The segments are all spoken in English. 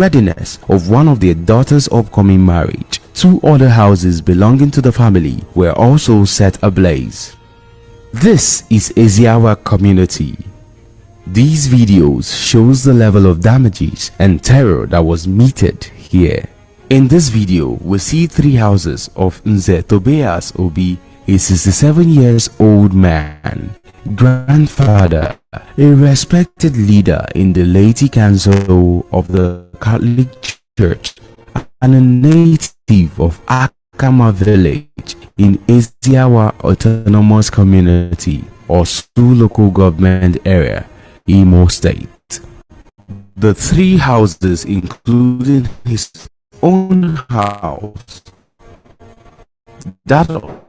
readiness of one of their daughter's upcoming marriage. 2 other houses belonging to the family were also set ablaze. This is Eziawa community. These videos shows the level of damages and terror that was meted here. In this video, we see 3 houses of Nze Tobias Obi, a 67 years old man, grandfather, a respected leader in the laity council of the Catholic Church, and a native of Akama village in Eziawa Autonomous Community or Su local government area, Imo State. The 3 houses, including his own house, that of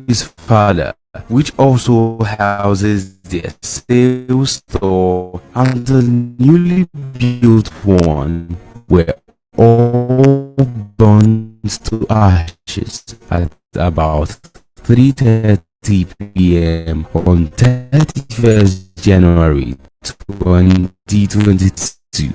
his father, which also houses their sales store, and the newly built one, were all burned to ashes at about 3:30 p.m. on 31st January 2022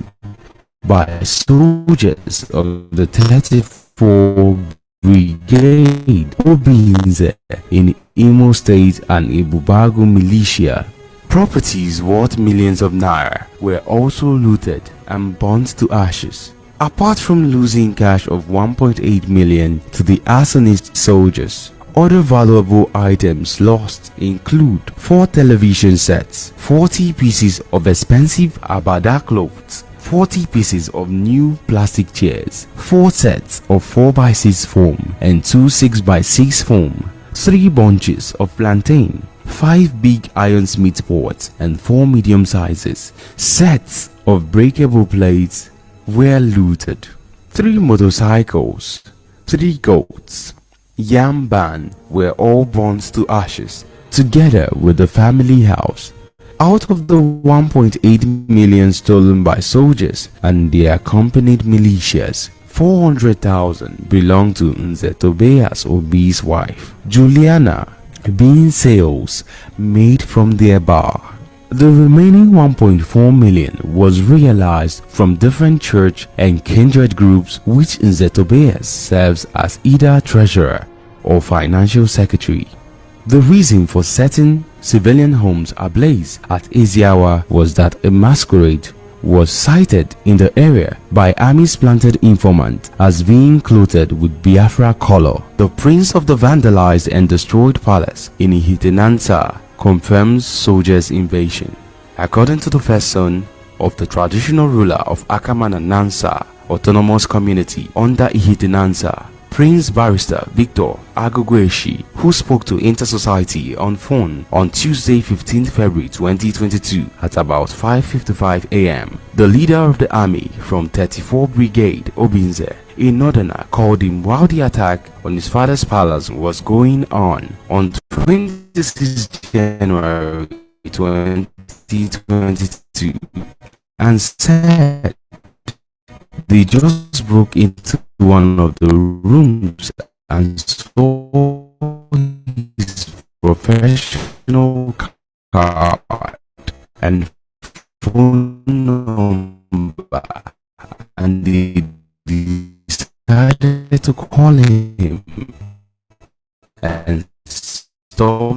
by soldiers of the 34 Brigade Obinze in Imo State and Ibubago militia. Properties worth millions of naira were also looted and burnt to ashes. Apart from losing cash of 1.8 million to the arsonist soldiers, other valuable items lost include 4 television sets, 40 pieces of expensive Abada clothes, 40 pieces of new plastic chairs, 4 sets of 4x6 foam and 2 6x6 foam, 3 bunches of plantain, 5 big iron smith pots and 4 medium sizes. Sets of breakable plates were looted. 3 motorcycles, 3 goats, yam ban were all burnt to ashes, together with the family house. Out of the 1.8 million stolen by soldiers and their accompanied militias, 400,000 belonged to Nze Tobias Obi's wife, Juliana, being sales made from their bar. The remaining 1.4 million was realized from different church and kindred groups, which Nze Tobias serves as either treasurer or financial secretary. The reason for setting civilian homes ablaze at Eziawa was that a masquerade was sighted in the area by army's planted informant as being clothed with Biafra color. The prince of the vandalized and destroyed palace in Ihitenansa confirms soldiers' invasion. According to the first son of the traditional ruler of Akaman and Nansa Autonomous Community under Ihitenansa, Prince Barrister Victor Agogweshi, who spoke to Intersociety on phone on Tuesday 15 February 2022 at about 5:55 a.m. The leader of the army from 34 Brigade Obinze in Northerner called him while the attack on his father's palace was going on 26 January 2022 and said they just broke into one of the rooms and saw his professional card and phone number, and they decided to call him and stop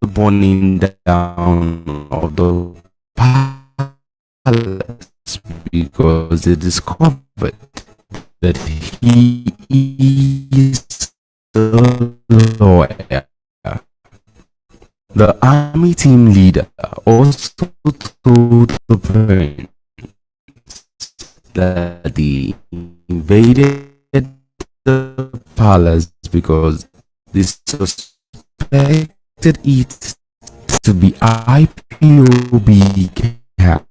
the burning down of the palace because they discovered that he is the lawyer. The army team leader also told the parents that they invaded the palace because they suspected it to be IPOB camp.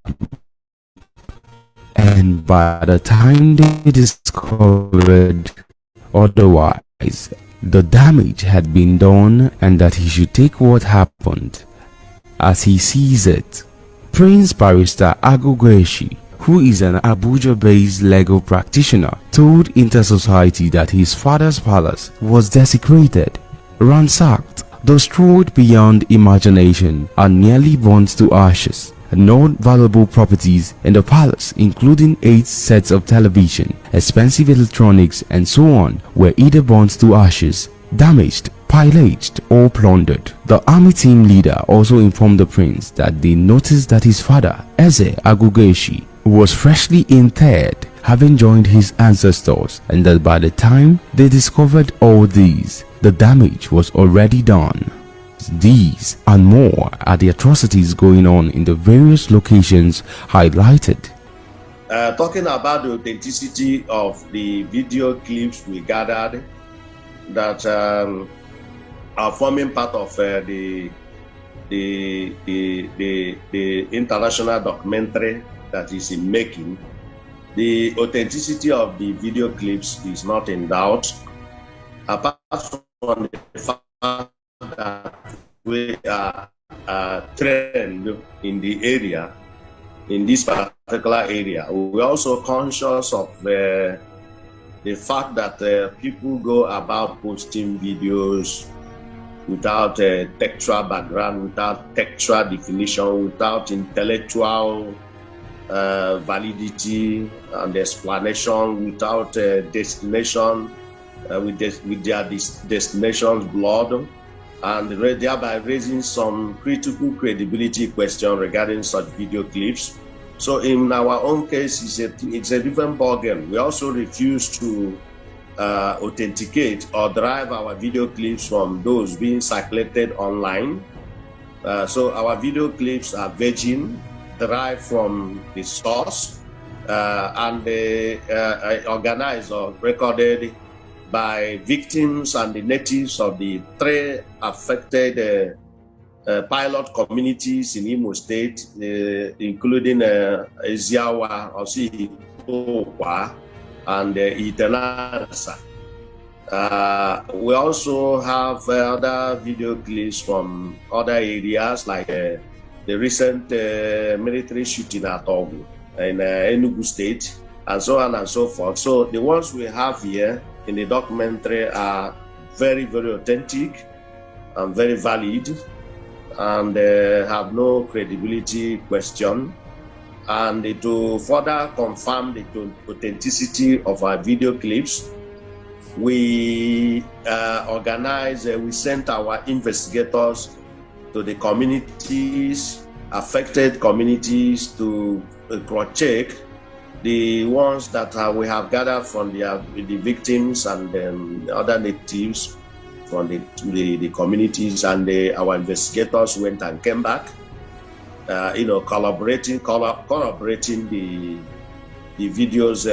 And by the time they discovered otherwise, the damage had been done and that he should take what happened as he sees it. Prince Barrister Agogweshi, who is an Abuja-based legal practitioner, told Intersociety that his father's palace was desecrated, ransacked, destroyed beyond imagination, and nearly burnt to ashes. non-valuable properties in the palace, including 8 sets of television, expensive electronics, and so on, were either burnt to ashes, damaged, pillaged, or plundered. The army team leader also informed the prince that they noticed that his father, Eze Agugeshi, was freshly interred, having joined his ancestors, and that by the time they discovered all these, the damage was already done. These and more are the atrocities going on in the various locations highlighted. Talking about the authenticity of the video clips we gathered that are forming part of the international documentary that is in making, the authenticity of the video clips is not in doubt, apart from the fact that we are trained in the area, in this particular area. We're also conscious of the fact that people go about posting videos without a textual background, without textual definition, without intellectual validity and explanation, without destination, with their destination's blood, and thereby raising some critical credibility question regarding such video clips. So in our own case, it's a different ballgame. We also refuse to authenticate or derive our video clips from those being circulated online. So our video clips are virgin, derived from the source, and organized or recorded by victims and the natives of the 3 affected pilot communities in Imo State, including Eziawa, Osihikwa, and Itenansa. We also have other video clips from other areas, like the recent military shooting at Ogu in Enugu State, and so on and so forth. So the ones we have here in the documentary are very, very authentic and very valid, and have no credibility question. And to further confirm the authenticity of our video clips, we we sent our investigators to the communities, affected communities, to cross-check the ones that we have gathered from the victims and other natives from the communities, and our investigators went and came back, corroborating the videos,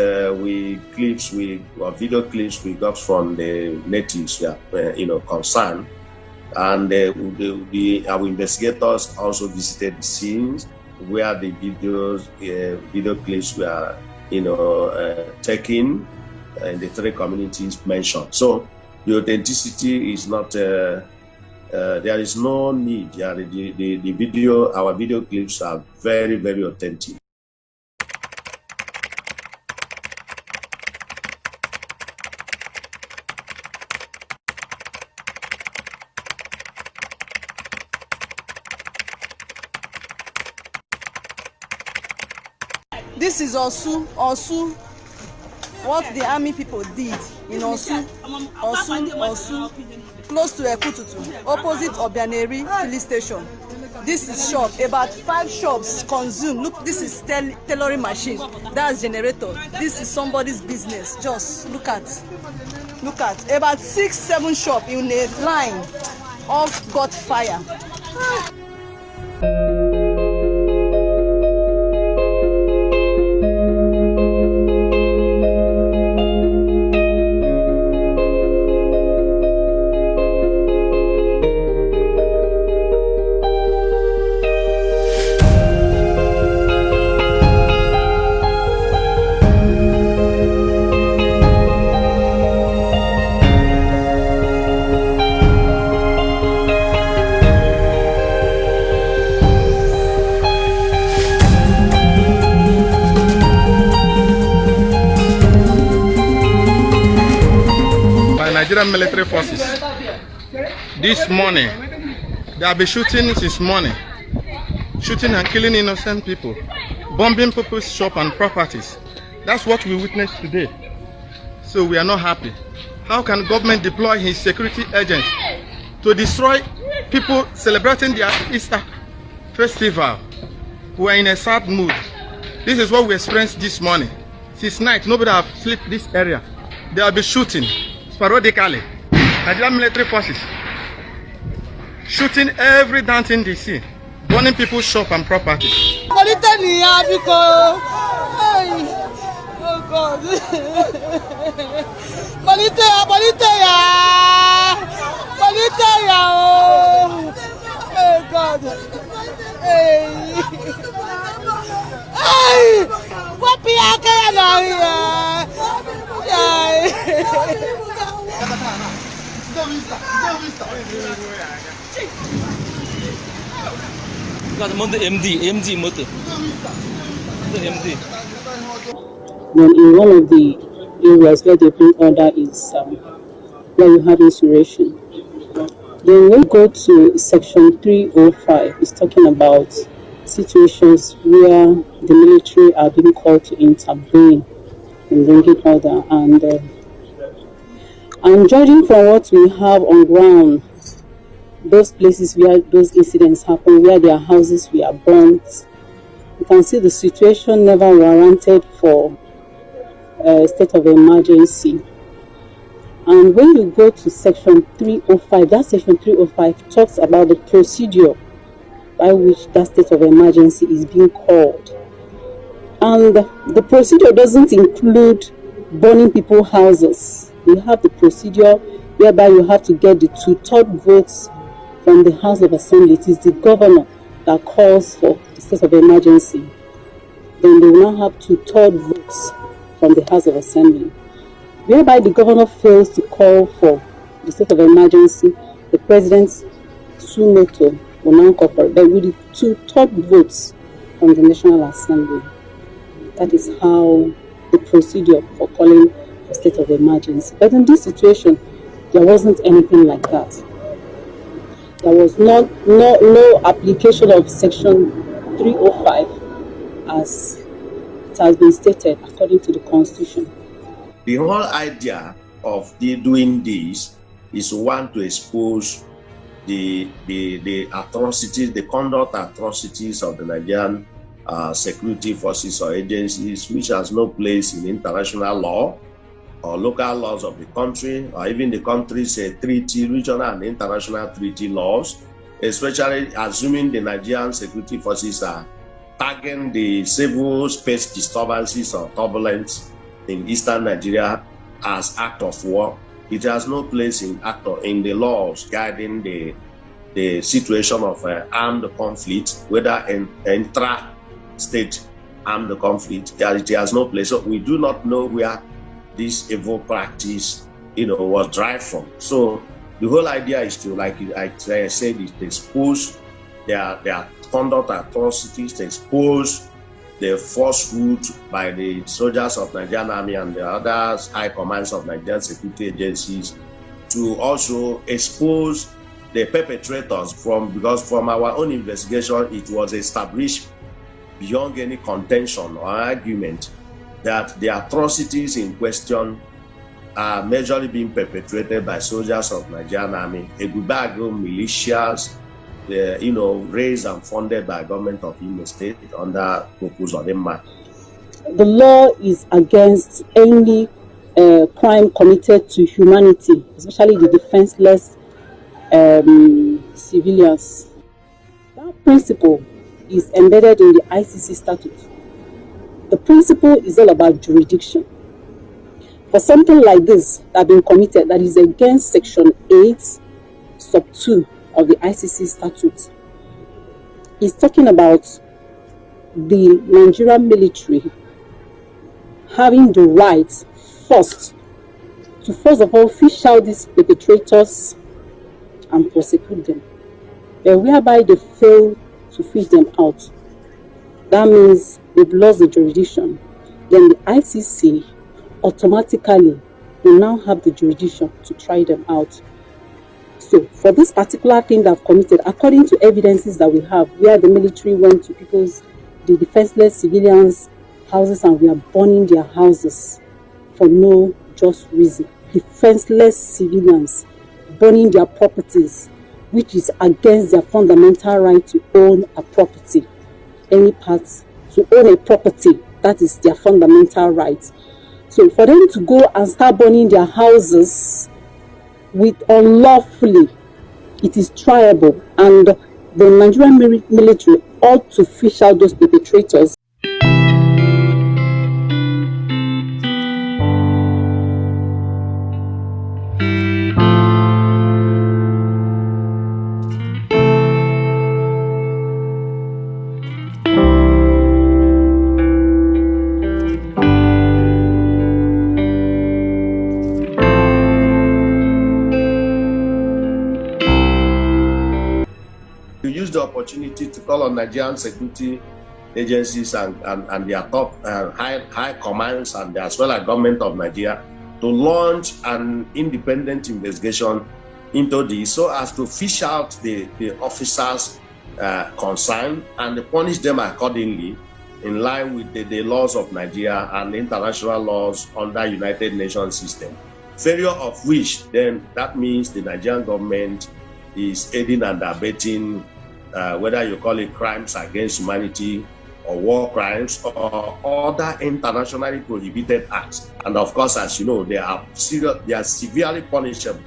video clips we got from the natives, concerned, and our investigators also visited the scenes where the video clips were, taken in the 3 communities mentioned. So the authenticity is not. There is no need. Our video clips are very, very authentic. This is Osu, what the army people did in Osu, close to Ekututu, opposite Obianeri filling station. This is shop, about 5 shops consumed. Look, this is tailoring machine, that's generator. This is somebody's business. Just look at, about 6-7 shops in a line, all got fire. Nigerian military forces. This morning, they have been shooting since morning. shooting and killing innocent people, bombing people's shop and properties. That's what we witnessed today. So we are not happy. How can government deploy his security agents to destroy people celebrating their Easter festival who are in a sad mood? This is what we experienced this morning. Since night, nobody have slept this area. They will be shooting sporadically. Nigerian military forces shooting every damn thing they see, burning people's shop and property. Oh God. Oh God. Hey, what be I MD motor. MD. Then in one of the areas where they bring order is where you have insurrection. Then when we go to section 305, it's talking about situations where the military are being called to intervene in bringing order. And judging from what we have on ground, those places where those incidents happen, where their houses were burnt, you can see the situation never warranted for a state of emergency. And when you go to section 305, that section 305 talks about the procedure by which that state of emergency is being called. And the procedure doesn't include burning people's houses. You have the procedure whereby you have to get the 2/3 votes from the House of Assembly. It is the governor that calls for the state of emergency. Then they will now have 2/3 votes from the House of Assembly. Whereby the governor fails to call for the state of emergency, the president's sumoto will now call for it. There will be 2/3 votes from the National Assembly. That is how the procedure for calling for state of emergency. But in this situation, there wasn't anything like that. There was no application of section 305 as it has been stated according to the Constitution. The whole idea of doing this is one to expose the atrocities, the conduct atrocities of the Nigerian security forces or agencies, which has no place in international law or local laws of the country, or even the country's treaty, regional and international treaty laws, especially assuming the Nigerian security forces are tagging the civil space disturbances or turbulence in eastern Nigeria as act of war. It has no place in the laws guiding the situation of armed conflict, whether intra-state armed conflict. It has no place. So we do not know where this evil practice, was derived from. So the whole idea is to, like I said, is to expose their conduct atrocities, to expose the falsehood by the soldiers of Nigerian Army and the other high commands of Nigerian security agencies, to also expose the perpetrators because from our own investigation, it was established beyond any contention or argument that the atrocities in question are majorly being perpetrated by soldiers of Nigerian Army, Egubago militias, raised and funded by government of Imo State under purpose of them. The law is against any crime committed to humanity, especially the defenseless civilians. That principle is embedded in the ICC statute. The principle is all about jurisdiction. For something like this that has been committed that is against section 8 sub 2 of the ICC statute, is talking about the Nigerian military having the right first of all fish out these perpetrators and prosecute them. And whereby they fail to fish them out, that means they've lost the jurisdiction. Then the ICC automatically will now have the jurisdiction to try them out. So for this particular thing that I've committed, according to evidences that we have, where the military went to the defenseless civilians' houses and we are burning their houses for no just reason. Defenseless civilians burning their properties, which is against their fundamental right to own a property. Any part to own a property, that is their fundamental right. So for them to go and start burning their houses with unlawfully, it is triable, and the Nigerian military ought to fish out those perpetrators. To use the opportunity to call on Nigerian security agencies and their top high commands and as well as government of Nigeria to launch an independent investigation into this so as to fish out the officers concerned and punish them accordingly in line with the laws of Nigeria and international laws under United Nations system. Failure of which then that means the Nigerian government is aiding and abetting whether you call it crimes against humanity or war crimes or other internationally prohibited acts. And of course, as you know, they are severely punishable.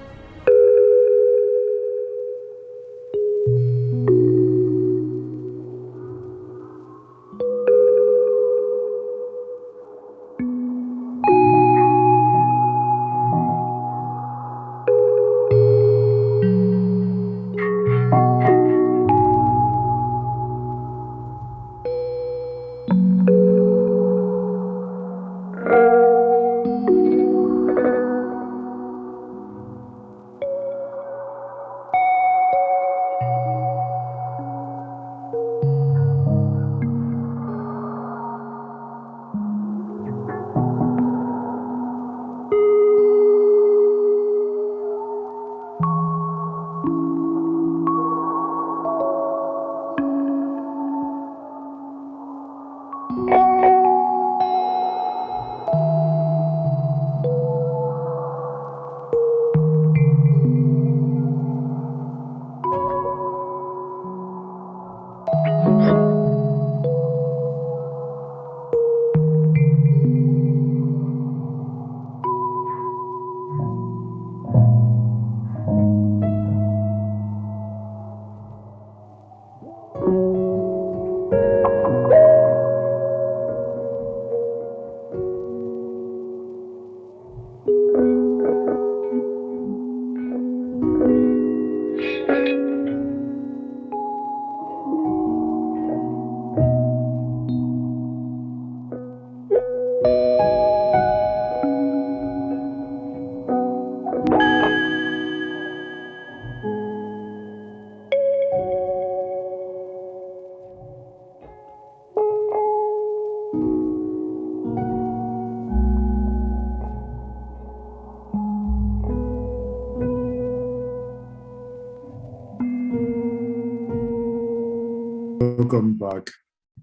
Welcome back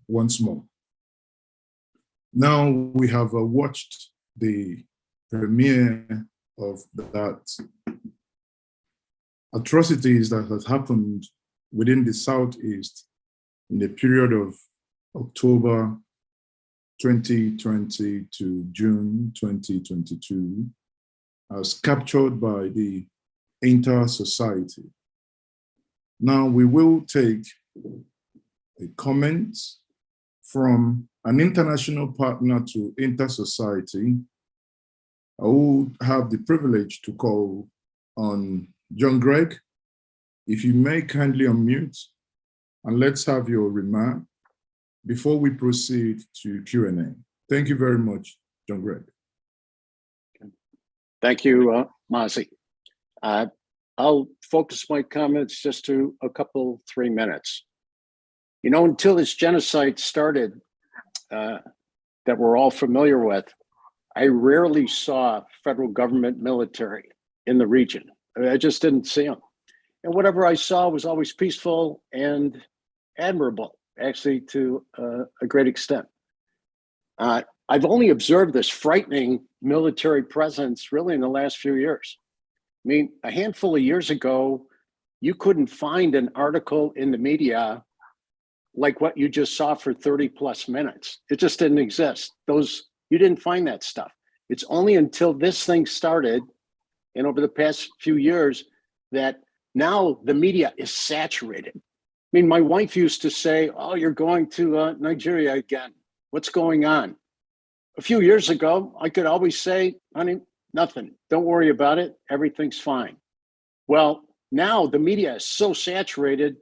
once more. Now we have watched the premiere of that atrocities that has happened within the Southeast in the period of October 2020 to June 2022 as captured by the Intersociety. Now we will take a comment from an international partner to Intersociety. I will have the privilege to call on John Greg. If you may kindly unmute and let's have your remark before we proceed to Q&A. Thank you very much, John Greg. Thank you, Mazi. I'll focus my comments just to a couple, 3 minutes. You know, until this genocide started, that we're all familiar with, I rarely saw federal government military in the region. I just didn't see them. And whatever I saw was always peaceful and admirable, actually, to a great extent. I've only observed this frightening military presence really in the last few years. I mean, a handful of years ago, you couldn't find an article in the media like what you just saw for 30 plus minutes. It just didn't exist. You didn't find that stuff. It's only until this thing started and over the past few years that now the media is saturated. I mean, my wife used to say, "Oh, you're going to Nigeria again. What's going on?" A few years ago, I could always say, "Honey, nothing. Don't worry about it. Everything's fine." Well, now the media is so saturated,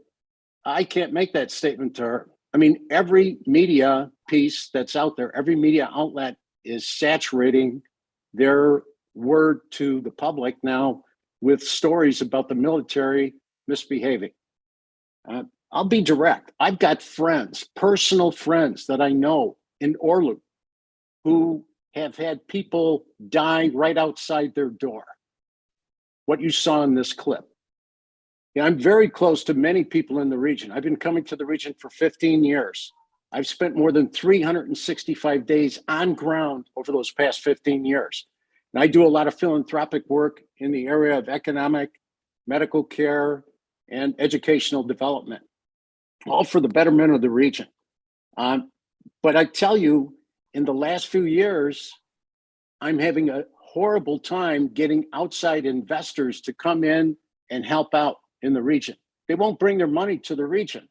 I can't make that statement to her. I mean, every media piece that's out there, every media outlet is saturating their word to the public now with stories about the military misbehaving. I'll be direct. I've got friends, personal friends that I know in Orlu who have had people die right outside their door. What you saw in this clip. Yeah, I'm very close to many people in the region. I've been coming to the region for 15 years. I've spent more than 365 days on ground over those past 15 years. And I do a lot of philanthropic work in the area of economic, medical care, and educational development, all for the betterment of the region. But I tell you, in the last few years, I'm having a horrible time getting outside investors to come in and help out in the region. They won't bring their money to the region.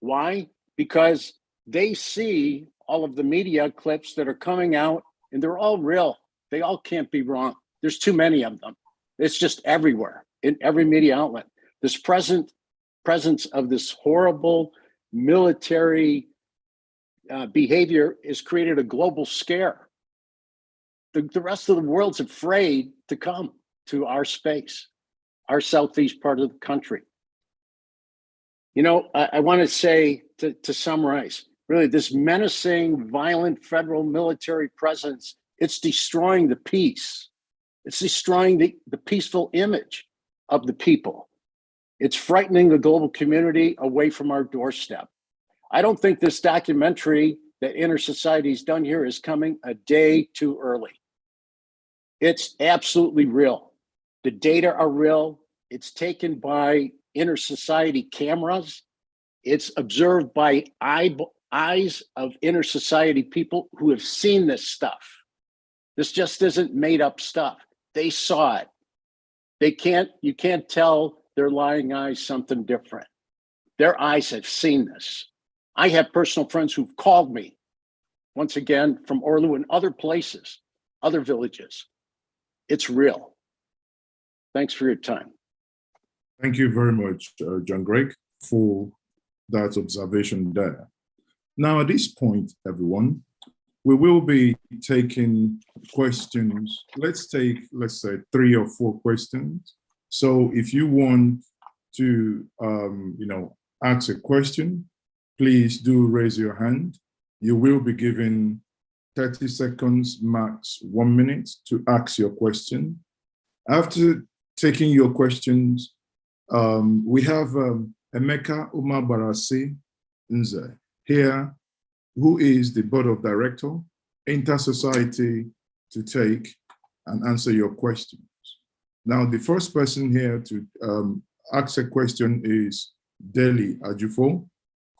Why? Because they see all of the media clips that are coming out and they're all real. They all can't be wrong. There's too many of them. It's just everywhere in every media outlet. This presence of this horrible military behavior has created a global scare. The rest of the world's afraid to come to our space, our southeast part of the country. You know, I want to say, to summarize, really, this menacing, violent federal military presence, it's destroying the peace. It's destroying the peaceful image of the people. It's frightening the global community away from our doorstep. I don't think this documentary that Intersociety's done here is coming a day too early. It's absolutely real. The data are real. It's taken by Intersociety cameras. It's observed by eyes of Intersociety people who have seen this stuff. This just isn't made up stuff. They saw it. You can't tell their lying eyes something different. Their eyes have seen this. I have personal friends who've called me, once again, from Orlu and other places, other villages. It's real. Thanks for your time. Thank you very much, John Greg, for that observation there. Now, at this point, everyone, we will be taking questions. Let's say, 3 or 4 questions. So if you want to, ask a question, please do raise your hand. You will be given 30 seconds, max 1 minute to ask your question. After taking your questions, we have Emeka Umabarasi Nze here, who is the board of director, Intersociety, to take and answer your questions. Now, the first person here to ask a question is Deli Ajufo.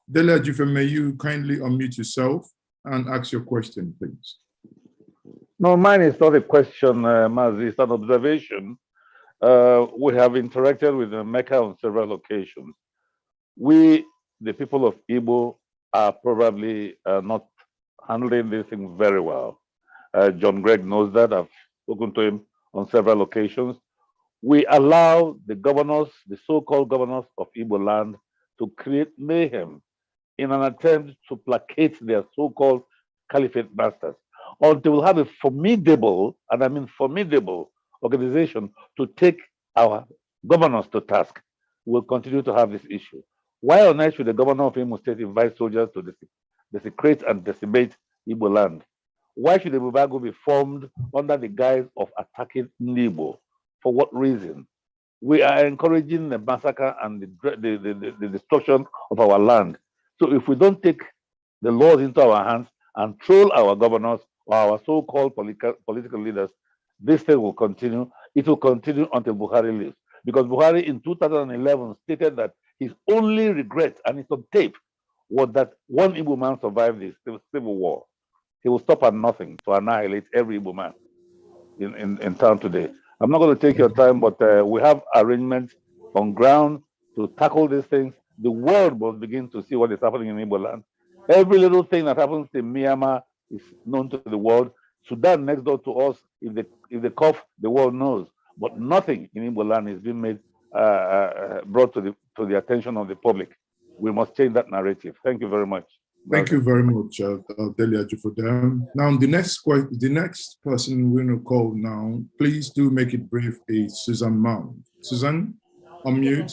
Deli Ajufo, may you kindly unmute yourself and ask your question, please. No, mine is not a question, Mazi, it's an observation. We have interacted with Mecca on several occasions. We, the people of Igbo, are probably not handling this thing very well. John Gregg knows that. I've spoken to him on several occasions. We allow the governors, the so-called governors of Igbo land, to create mayhem in an attempt to placate their so-called caliphate masters, until we have a formidable, and I mean formidable, organization to take our governors to task. We'll continue to have this issue. Why on earth should the governor of Imo State invite soldiers to desecrate and decimate Igbo land? Why should the Bubago be formed under the guise of attacking Igbo? For what reason? we are encouraging the massacre and the destruction of our land. So if we don't take the laws into our hands and troll our governors or our so-called political leaders, this thing will continue. It will continue until Buhari leaves. Because Buhari in 2011 stated that his only regret, and it's on tape, was that one Igbo man survived the civil war. He will stop at nothing to annihilate every Igbo man in town today. I'm not going to take your time, but we have arrangements on ground to tackle these things. The world must begin to see what is happening in Igbo land. Every little thing that happens in Myanmar is known to the world. Sudan next door to us, if they cough, the world knows. But nothing in Igbo land is being made brought to the attention of the public. We must change that narrative. Thank you very much. Thank you very much, Delia Jufodem. Now, the next person we're going to call now, please do make it brief, is Susan Mount. Susan, unmute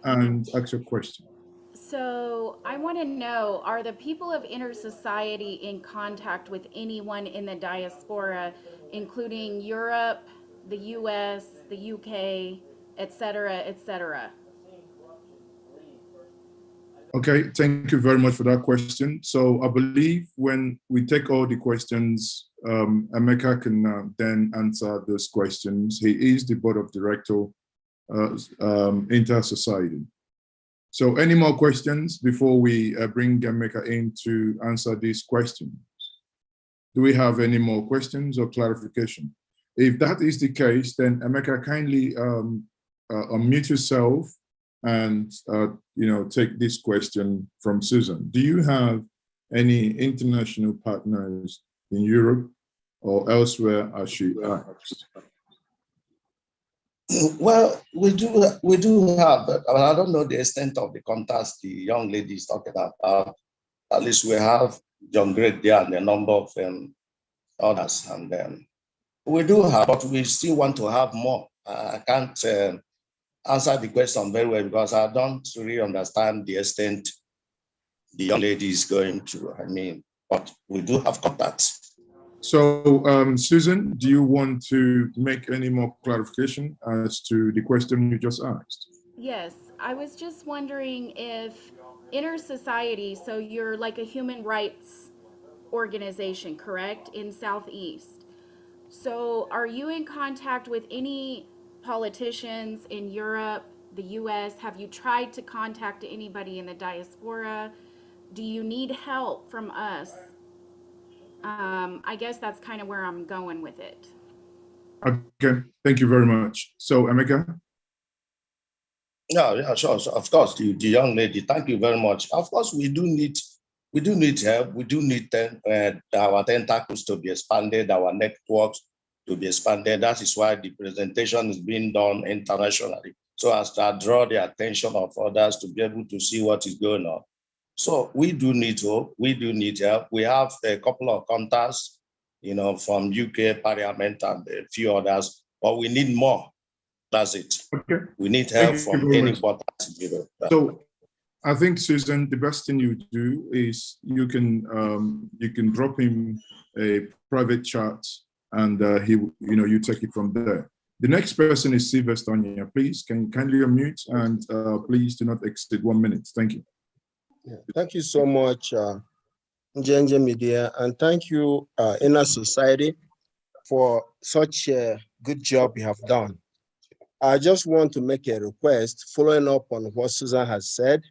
and ask your question. So I want to know, are the people of Intersociety in contact with anyone in the diaspora, including Europe, the US, the UK, et cetera, Okay, thank you very much for that question. So I believe when we take all the questions, Emeka can then answer those questions. He is the board of director, Intersociety. So any more questions before we bring Emeka in to answer these questions? Do we have any more questions or clarification? If that is the case, then Emeka, kindly unmute yourself and take this question from Susan. Do you have any international partners in Europe or elsewhere, as she asked? Well, we do have, but I don't know the extent of the contacts the young lady is talking about. At least we have John Great there and a number of others, and we do have, but we still want to have more. I can't answer the question very well because I don't really understand the extent the young lady is going to. I mean, but we do have contacts. So, Susan, do you want to make any more clarification as to the question you just asked? Yes, I was just wondering if Intersociety, so you're like a human rights organization, correct, in SouthEast. So are you in contact with any politicians in Europe, the US? Have you tried to contact anybody in the diaspora? Do you need help from us? I guess that's kind of where I'm going with it. Okay, thank you very much. So, Emeka? Yeah, sure. So of course, the young lady, thank you very much. Of course, we do need help. We do need our tentacles to be expanded, our networks to be expanded. That is why the presentation is being done internationally, so as to draw the attention of others to be able to see what is going on. So we do need hope. We do need help. We have a couple of contacts, from UK Parliament and a few others, but we need more. That's it. Okay. We need help from anybody. So I think, Susan, the best thing you do is you can drop him a private chat, and you take it from there. The next person is Sylvester Onyia. Please, can you kindly unmute, and please do not exceed 1 minute. Thank you. Yeah, thank you so much, JNJ Media, and thank you, Intersociety, for such a good job you have done. I just want to make a request following up on what Susan has said.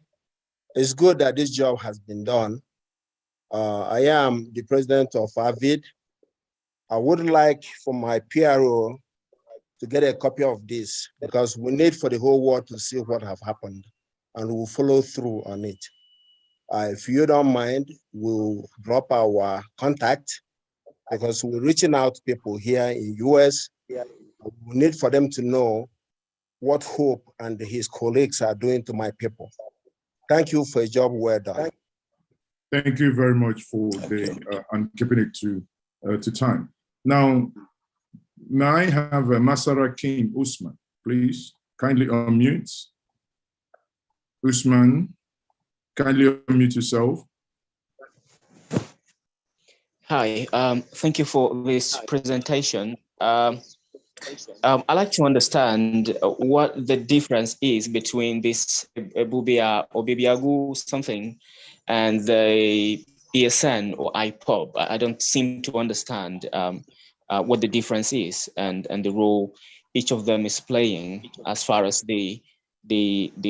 It's good that this job has been done. I am the president of AVID. I would like for my PRO to get a copy of this because we need for the whole world to see what have happened, and we'll follow through on it. If you don't mind, we'll drop our contact because we're reaching out to people here in US. We need for them to know what Hope and his colleagues are doing to my people. Thank you for a job well done. Thank you very much for and keeping it to time. Now, may I have Masara King Usman, please? Kindly unmute. Usman, kindly unmute yourself. Hi, thank you for this presentation. I'd like to understand what the difference is between this Bubia or Bibiagu something and the ESN or IPOB. I don't seem to understand what the difference is and the role each of them is playing as far as the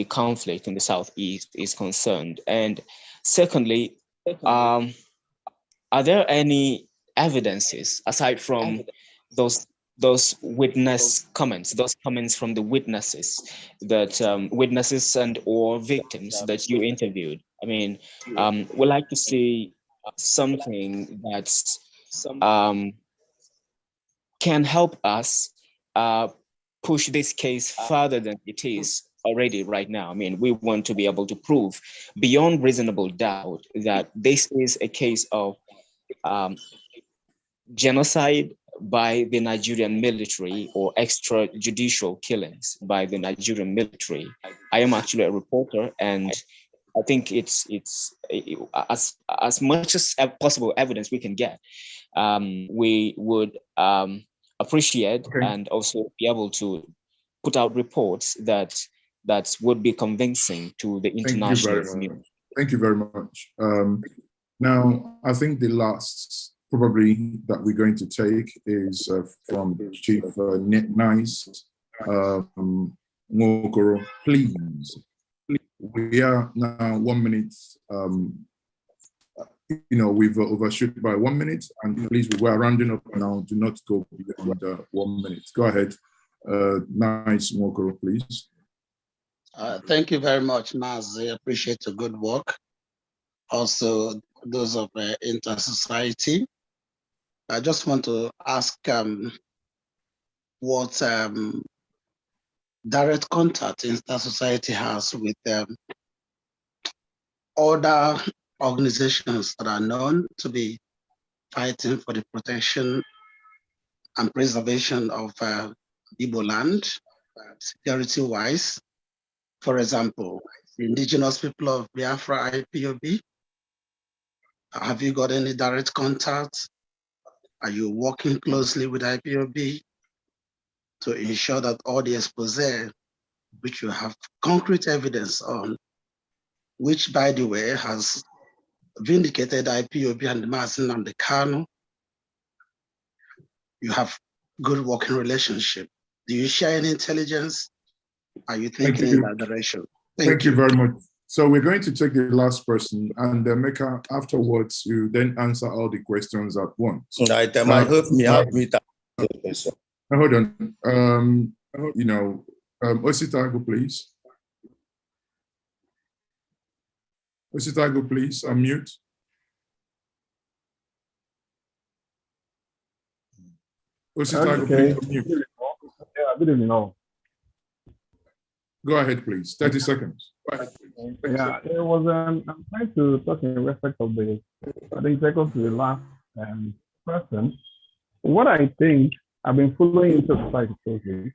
conflict in the Southeast is concerned. And secondly, are there any evidences aside from those witness comments, those comments from the witnesses that witnesses and or victims that you interviewed? I mean, we'd like to see something that's can help us push this case further than it is already right now. I mean, we want to be able to prove beyond reasonable doubt that this is a case of genocide by the Nigerian military or extrajudicial killings by the Nigerian military. I am actually a reporter, and I think it's as much as possible evidence we can get. We would appreciate and also be able to put out reports that would be convincing to the international community. Thank you very much. Now, I think the last probably that we're going to take is from Chief Nice Nwokoro. Please, we are now 1 minute. We've overshoot by 1 minute, and please, we are rounding up now. Do not go beyond 1 minute. Go ahead, Nice Nwokoro, please. Thank you very much, Maz. I appreciate the good work. Also, those of Intersociety. I just want to ask what direct contact Intersociety has with other organizations that are known to be fighting for the protection and preservation of Igbo land, security-wise. For example, the indigenous people of Biafra IPOB. Have you got any direct contact? Are you working closely with IPOB to ensure that all the expose, which you have concrete evidence on, which, by the way, has vindicated IPOB and the Masin and the Kano, you have good working relationship. Do you share any intelligence? Are you thinking in that direction? Thank you very much. So we're going to take the last person, and Mecca, afterwards, you then answer all the questions at once. I hope me have with hold on. Ositago, please. Ositago, please, unmute. Ositago, please, unmute. Yeah, good evening all. Go ahead, please. 30 seconds. Yeah, it was. I'm trying to talk in respect of the. I think second to the last person. What I think I've been following Intersociety closely.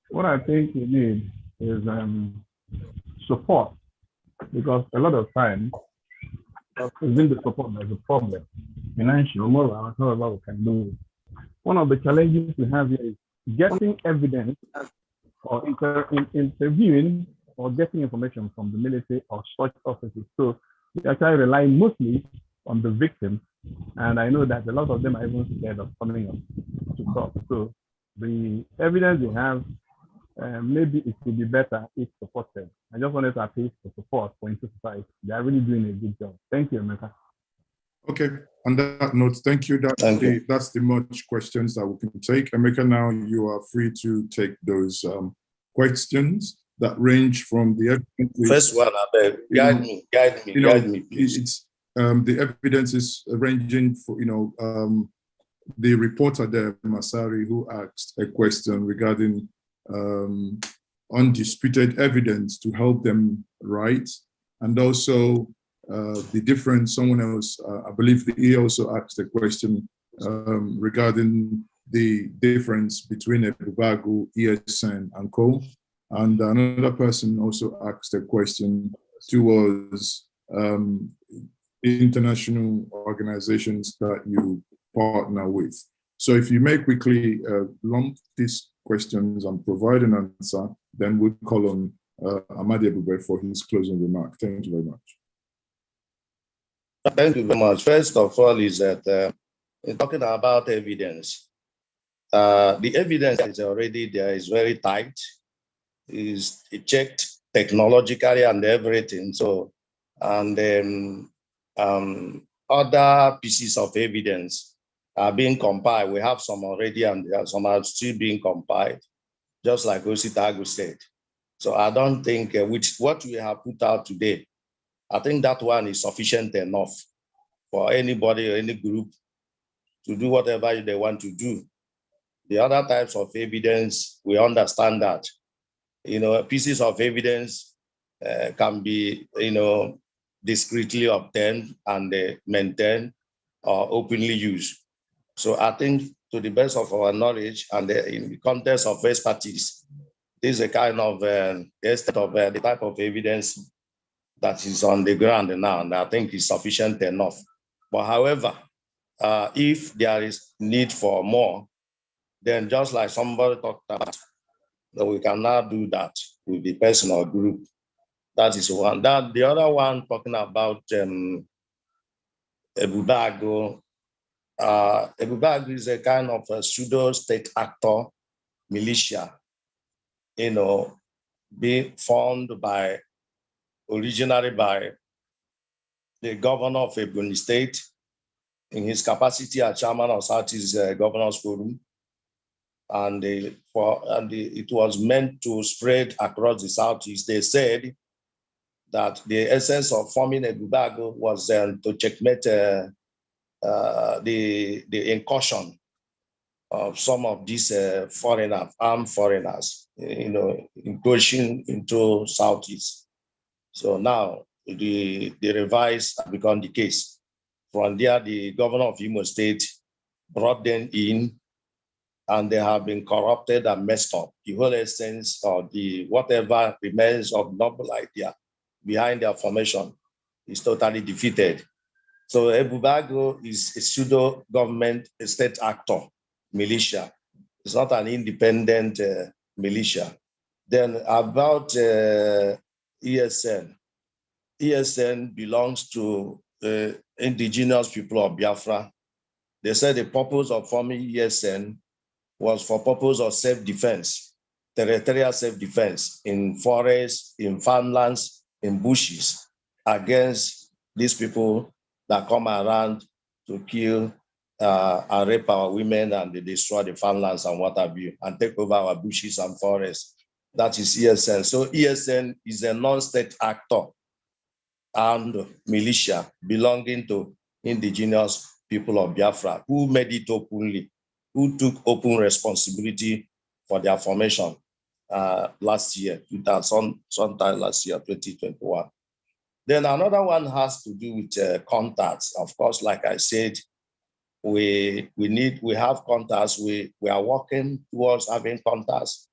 What I think we need is support, because a lot of times it's in the support there's a problem. Financial, moral, however we can do it. One of the challenges we have here is getting evidence or interviewing or getting information from the military or such officers. So we actually rely mostly on the victims, and I know that a lot of them are even scared of coming up to talk. So the evidence they have, maybe it could be better if supported. I just wanted to appeal for support for Intersociety. They are really doing a good job. Thank you, Emeka. Okay, on that note, thank you. That's the much questions that we can take. Emeka, now you are free to take those questions that range from the first one. Guide me, please. It's the evidence is ranging for the reporter there, Masari, who asked a question regarding undisputed evidence to help them write, and also the difference. Someone else, I believe, he also asked a question regarding the difference between Ebubagu, ESN, and Co. And another person also asked a question towards international organizations that you partner with. So if you may quickly lump these questions and provide an answer, then we'll call on Amadi Ebube for his closing remark. Thank you very much. Thank you very much. First of all is that talking about evidence, the evidence is already there, is very tight, is checked technologically and everything. So, and then other pieces of evidence are being compiled. We have some already, and some are still being compiled, just like Ositagu said. So I don't think with what we have put out today, I think that one is sufficient enough for anybody or any group to do whatever they want to do. The other types of evidence, we understand that, pieces of evidence can be, discreetly obtained and maintained or openly used. So I think to the best of our knowledge and in the context of expertise, this is a kind of the type of evidence that is on the ground now, and I think is sufficient enough. But however, if there is need for more, then just like somebody talked about, that we can now do that with the personal group. That is one. That the other one talking about Ebubago. Ebubago is a kind of a pseudo state actor militia, being formed originally by the governor of Ebonyi State in his capacity as chairman of SouthEast Governors Forum. And it was meant to spread across the Southeast. They said that the essence of forming Ebubago was to checkmate the incursion of some of these armed foreigners, incursion into Southeast. So now the revised have become the case. From there, the governor of Imo State brought them in, and they have been corrupted and messed up. The whole essence of whatever remains of noble idea behind their formation is totally defeated. So Ebubago is a pseudo government state actor militia. It's not an independent militia. Then about ESN. ESN belongs to indigenous people of Biafra. They said the purpose of forming ESN was for purpose of self-defense, territorial self-defense in forests, in farmlands, in bushes, against these people that come around to kill and rape our women, and they destroy the farmlands and what have you, and take over our bushes and forests. That is ESN. So ESN is a non-state actor and militia belonging to indigenous people of Biafra who made it openly, who took open responsibility for their formation last year, sometime last year, 2021. Then another one has to do with contacts. Of course, like I said, we have contacts. We are working towards having contacts.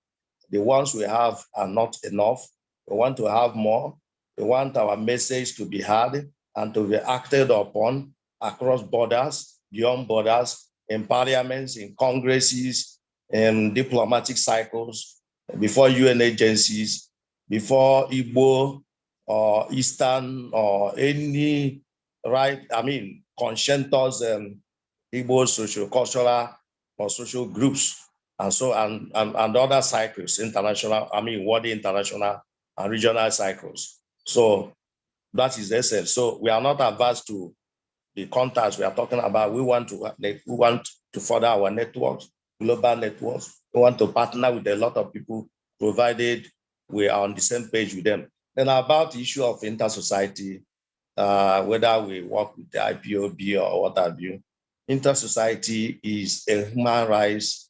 The ones we have are not enough. We want to have more. We want our message to be heard and to be acted upon across borders, beyond borders, in parliaments, in congresses, in diplomatic cycles, before UN agencies, before Igbo or Eastern or any conscientious Igbo social, cultural or social groups, and other cycles, international, world international and regional cycles. So that is the essence. So we are not averse to the contacts we are talking about. We want to further our networks, global networks. We want to partner with a lot of people, provided we are on the same page with them. Then about the issue of Intersociety, whether we work with the IPOB or what have you, Intersociety is a human rights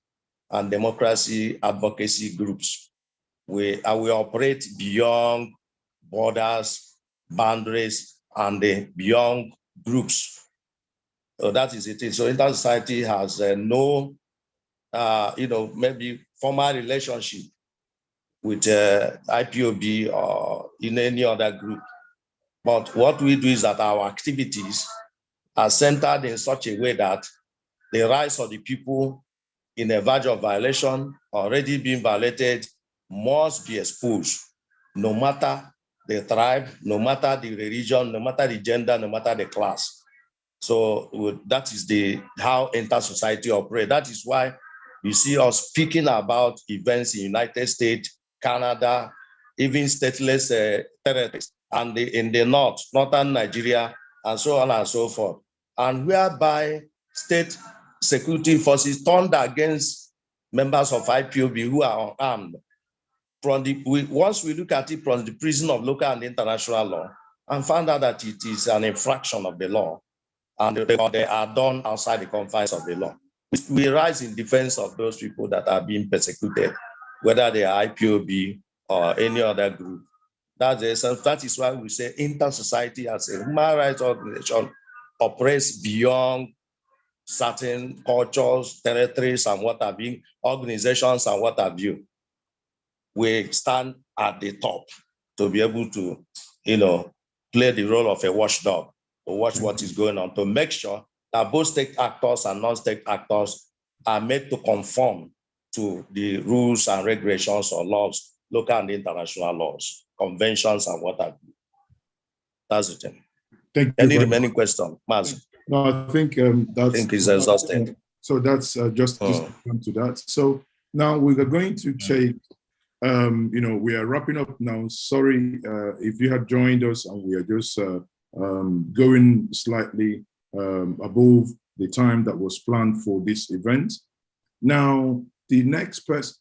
and democracy advocacy groups. We operate beyond borders, boundaries, and beyond groups. So that is it. So Intersociety has no, maybe formal relationship with IPOB or in any other group. But what we do is that our activities are centered in such a way that the rights of the people in a verge of violation, already being violated, must be exposed, no matter the tribe, no matter the religion, no matter the gender, no matter the class. So that is how Intersociety operates. That is why you see us speaking about events in United States, Canada, even stateless territories, and in the northern Nigeria, and so on and so forth. And whereby state security forces turned against members of IPOB who are unarmed. Once we look at it from the prison of local and international law, and found out that it is an infraction of the law, and they are done outside the confines of the law. We rise in defense of those people that are being persecuted, whether they are IPOB or any other group. That is why we say Intersociety as a human rights organization operates beyond certain cultures, territories, and what have you, organizations and what have you. We stand at the top to be able to, play the role of a watchdog, to watch what is going on, to make sure that both state actors and non-state actors are made to conform to the rules and regulations or laws, local and international laws, conventions, and what have you. That's the thing. Thank you. Any remaining question, Maz? No, I think it's exhausted. So that's just to come to that. So now we are going to take, we are wrapping up now. Sorry if you had joined us and we are just going slightly above the time that was planned for this event. Now, the next person,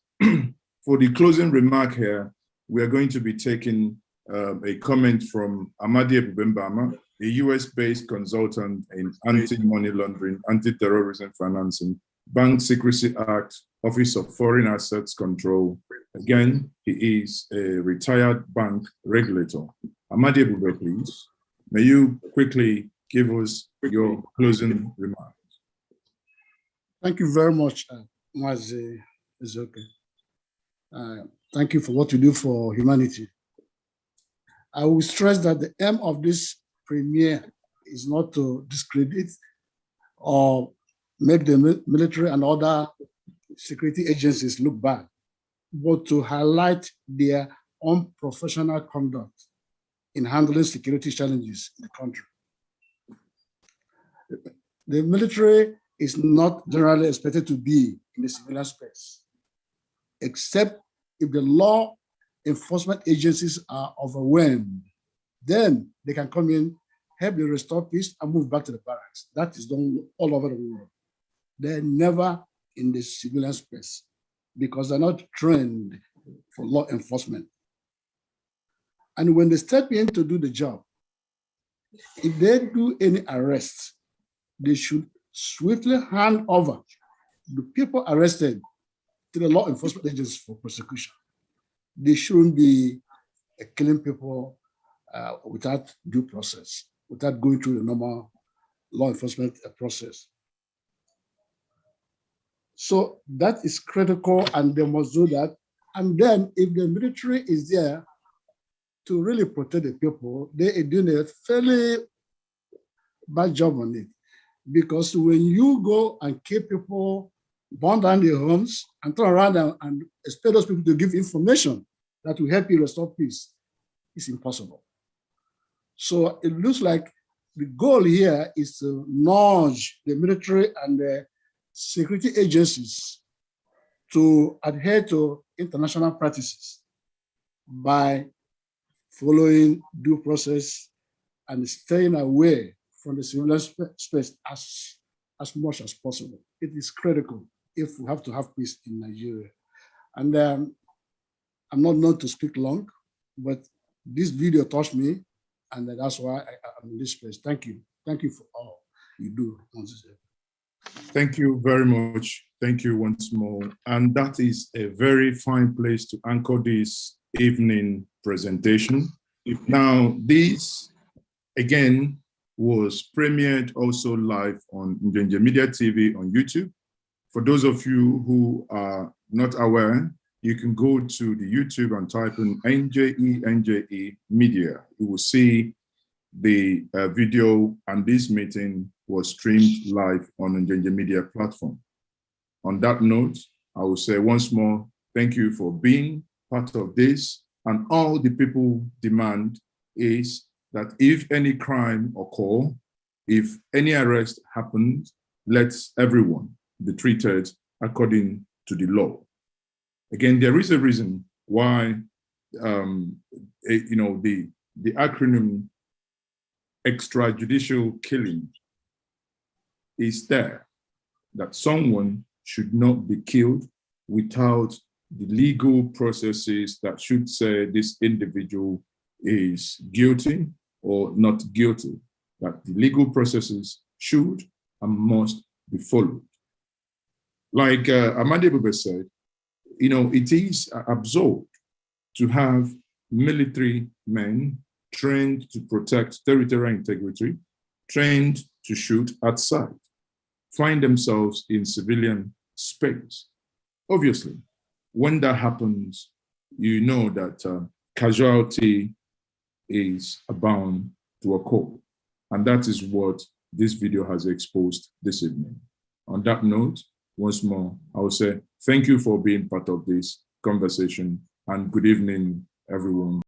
for the closing remark here, we are going to be taking a comment from Amadi Ebubembama, a US-based consultant in anti-money laundering, anti-terrorism financing, Bank Secrecy Act, Office of Foreign Assets Control. Again, he is a retired bank regulator. Amadi Ebube, please. May you quickly give us your closing remarks. Thank you very much, Mazi Ezeoke. Thank you for what you do for humanity. I will stress that the aim of this premiere is not to discredit or make the military and other security agencies look bad, but to highlight their unprofessional conduct in handling security challenges in the country. The military is not generally expected to be in the civilian space, except if the law enforcement agencies are overwhelmed. Then they can come in, help the restore peace, and move back to the barracks. That is done all over the world. They're never in the civilian space because they're not trained for law enforcement. And when they step in to do the job, if they do any arrests, they should swiftly hand over the people arrested to the law enforcement agencies for prosecution. They shouldn't be killing people without due process, without going through the normal law enforcement process. So that is critical, and they must do that. And then if the military is there to really protect the people, they are doing a fairly bad job on it. Because when you go and kill people, burn down their homes, and turn around and expect those people to give information that will help you restore peace, it's impossible. So it looks like the goal here is to nudge the military and the security agencies to adhere to international practices by following due process and staying away from the civilian space as much as possible. It is critical if we have to have peace in Nigeria. And I'm not known to speak long, but this video touched me, and that's why I'm in this place. Thank you. Thank you for all you do. Thank you very much. Thank you once more. And that is a very fine place to anchor this evening presentation. Now, this, again, was premiered also live on Nigerian Media TV on YouTube. For those of you who are not aware, you can go to the YouTube and type in NJE Media. You will see the video, and this meeting was streamed live on Nigerian media platform. On that note, I will say once more, thank you for being part of this. And all the people demand is that if any crime occur, if any arrest happens, let everyone be treated according to the law. Again, there is a reason why the acronym extrajudicial killing is there, that someone should not be killed without the legal processes that should say this individual is guilty or not guilty, that the legal processes should and must be followed. Like Amande Bube said, it is absurd to have military men trained to protect territorial integrity, trained to shoot at sight, find themselves in civilian space. Obviously, when that happens, you know that casualty is bound to occur. And that is what this video has exposed this evening. On that note, once more, I will say thank you for being part of this conversation and good evening, everyone.